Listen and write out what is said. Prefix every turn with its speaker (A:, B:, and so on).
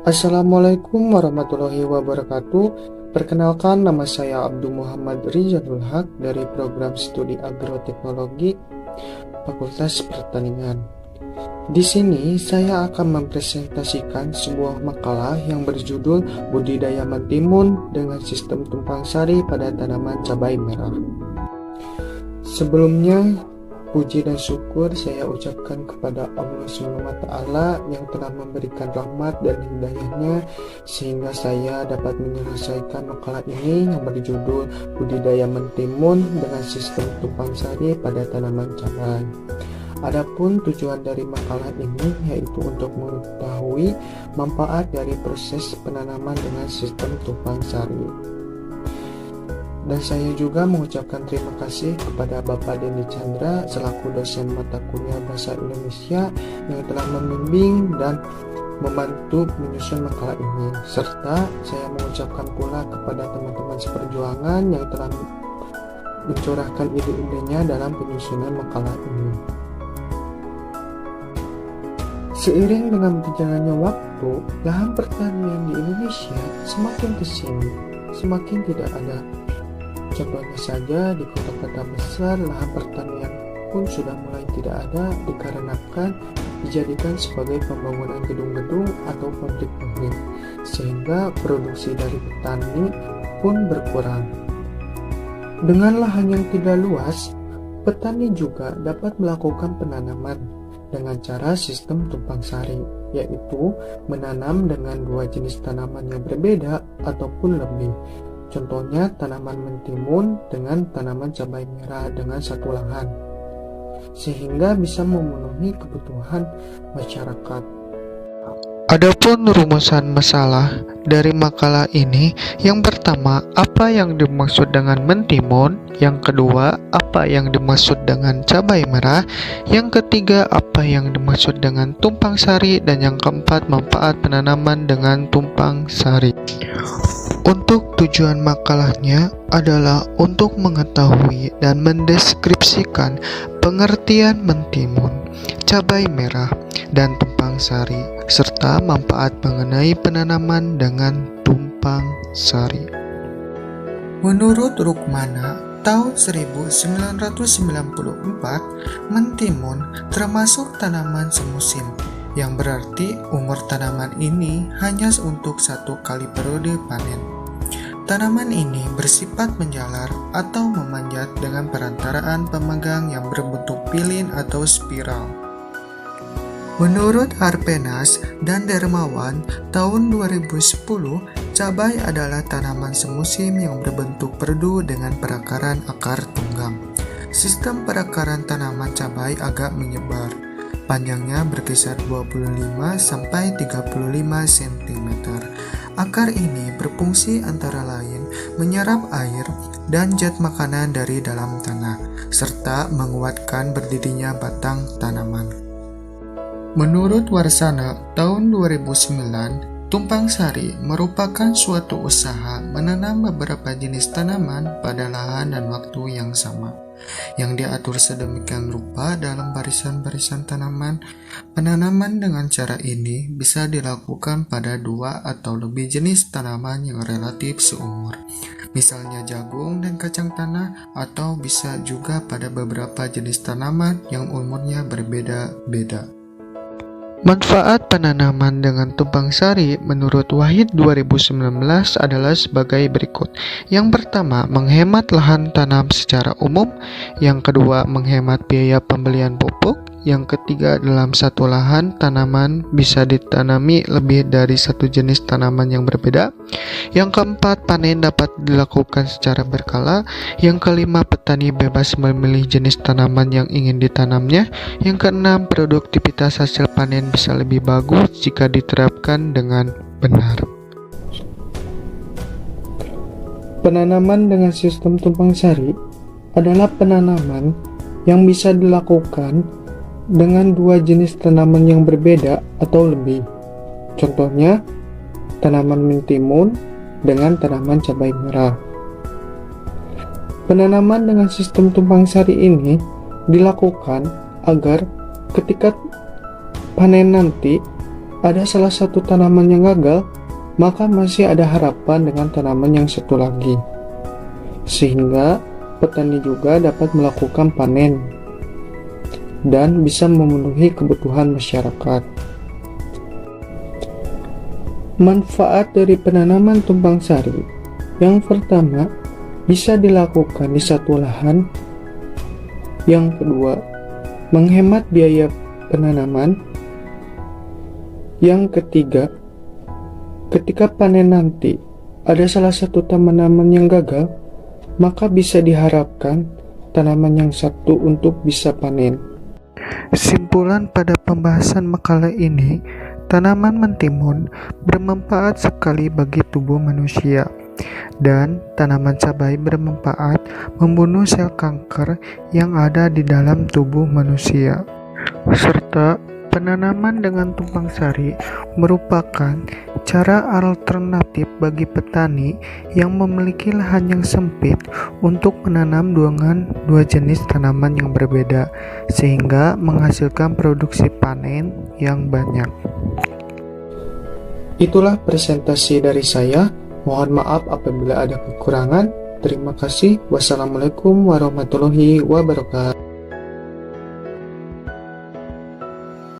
A: Assalamualaikum warahmatullahi wabarakatuh. Perkenalkan, nama saya Abdul Muhammad Rizalul Haq dari program studi agroteknologi Fakultas Pertanian. Di sini saya akan mempresentasikan sebuah makalah yang berjudul Budidaya Mentimun dengan Sistem Tumpang Sari pada Tanaman Cabai Merah. Sebelumnya, puji dan syukur saya ucapkan kepada Allah SWT yang telah memberikan rahmat dan hidayahnya sehingga saya dapat menyelesaikan makalah ini yang berjudul Budidaya Mentimun dengan Sistem Tumpang Sari pada Tanaman Cabai. Adapun tujuan dari makalah ini yaitu untuk mengetahui manfaat dari proses penanaman dengan sistem tumpang sari. Dan saya juga mengucapkan terima kasih kepada Bapak Denny Chandra selaku dosen mata kuliah Bahasa Indonesia yang telah membimbing dan membantu menyusun makalah ini. Serta saya mengucapkan pula kepada teman-teman seperjuangan yang telah mencurahkan ide-idenya dalam penyusunan makalah ini. Seiring dengan berjalannya waktu, lahan pertanian di Indonesia semakin kesini, semakin tidak ada. Contohnya saja di kota-kota besar lahan pertanian pun sudah mulai tidak ada dikarenakan dijadikan sebagai pembangunan gedung-gedung atau pabrik-pabrik, sehingga produksi dari petani pun berkurang. Dengan lahan yang tidak luas, petani juga dapat melakukan penanaman dengan cara sistem tumpang sari, yaitu menanam dengan dua jenis tanaman yang berbeda ataupun lebih. Contohnya tanaman mentimun dengan tanaman cabai merah dengan satu lahan, sehingga bisa memenuhi kebutuhan masyarakat.
B: Adapun rumusan masalah dari makalah ini, yang pertama, apa yang dimaksud dengan mentimun? Yang kedua, apa yang dimaksud dengan cabai merah? Yang ketiga, apa yang dimaksud dengan tumpang sari? Dan yang keempat, manfaat penanaman dengan tumpang sari. Untuk tujuan makalahnya adalah untuk mengetahui dan mendeskripsikan pengertian mentimun, cabai merah, dan tumpang sari, serta manfaat mengenai penanaman dengan tumpang sari.
A: Menurut Rukmana, tahun 1994, mentimun termasuk tanaman semusim, yang berarti umur tanaman ini hanya untuk satu kali periode panen. Tanaman ini bersifat menjalar atau memanjat dengan perantaraan pemegang yang berbentuk pilin atau spiral. Menurut Harpenas dan Dermawan, tahun 2010, cabai adalah tanaman semusim yang berbentuk perdu dengan perakaran akar tunggang. Sistem perakaran tanaman cabai agak menyebar. Panjangnya berkisar 25-35 cm. Akar ini berfungsi antara lain menyerap air dan zat makanan dari dalam tanah, serta menguatkan berdirinya batang tanaman. Menurut Warsana, tahun 2009, tumpang sari merupakan suatu usaha menanam beberapa jenis tanaman pada lahan dan waktu yang sama, yang diatur sedemikian rupa dalam barisan-barisan tanaman. Penanaman dengan cara ini bisa dilakukan pada dua atau lebih jenis tanaman yang relatif seumur, misalnya jagung dan kacang tanah, atau bisa juga pada beberapa jenis tanaman yang umurnya berbeda-beda.
B: Manfaat penanaman dengan tumpang sari menurut Wahid 2019 adalah sebagai berikut. Yang pertama, menghemat lahan tanam secara umum. Yang kedua, menghemat biaya pembelian pupuk. Yang ketiga, dalam satu lahan tanaman bisa ditanami lebih dari satu jenis tanaman yang berbeda. Yang keempat, panen dapat dilakukan secara berkala. Yang kelima, petani bebas memilih jenis tanaman yang ingin ditanamnya. Yang keenam, produktivitas hasil panen bisa lebih bagus jika diterapkan dengan benar.
A: Penanaman dengan sistem tumpang sari adalah penanaman yang bisa dilakukan dengan dua jenis tanaman yang berbeda atau lebih. Contohnya, tanaman mentimun dengan tanaman cabai merah. Penanaman dengan sistem tumpang sari ini dilakukan agar ketika panen nanti ada salah satu tanaman yang gagal, maka masih ada harapan dengan tanaman yang satu lagi. Sehingga petani juga dapat melakukan panen dan bisa memenuhi kebutuhan masyarakat. Manfaat dari penanaman tumpang sari yang pertama bisa dilakukan di satu lahan. Yang kedua, menghemat biaya penanaman. Yang ketiga, ketika panen nanti ada salah satu tanaman yang gagal, maka bisa diharapkan tanaman yang satu untuk bisa panen.
B: Simpulan pada pembahasan makalah ini, tanaman mentimun bermanfaat sekali bagi tubuh manusia, dan tanaman cabai bermanfaat membunuh sel kanker yang ada di dalam tubuh manusia. Serta penanaman dengan tumpang sari merupakan cara alternatif bagi petani yang memiliki lahan yang sempit untuk menanam dua jenis tanaman yang berbeda, sehingga menghasilkan produksi panen yang banyak.
A: Itulah presentasi dari saya. Mohon maaf apabila ada kekurangan. Terima kasih. Wassalamualaikum warahmatullahi wabarakatuh.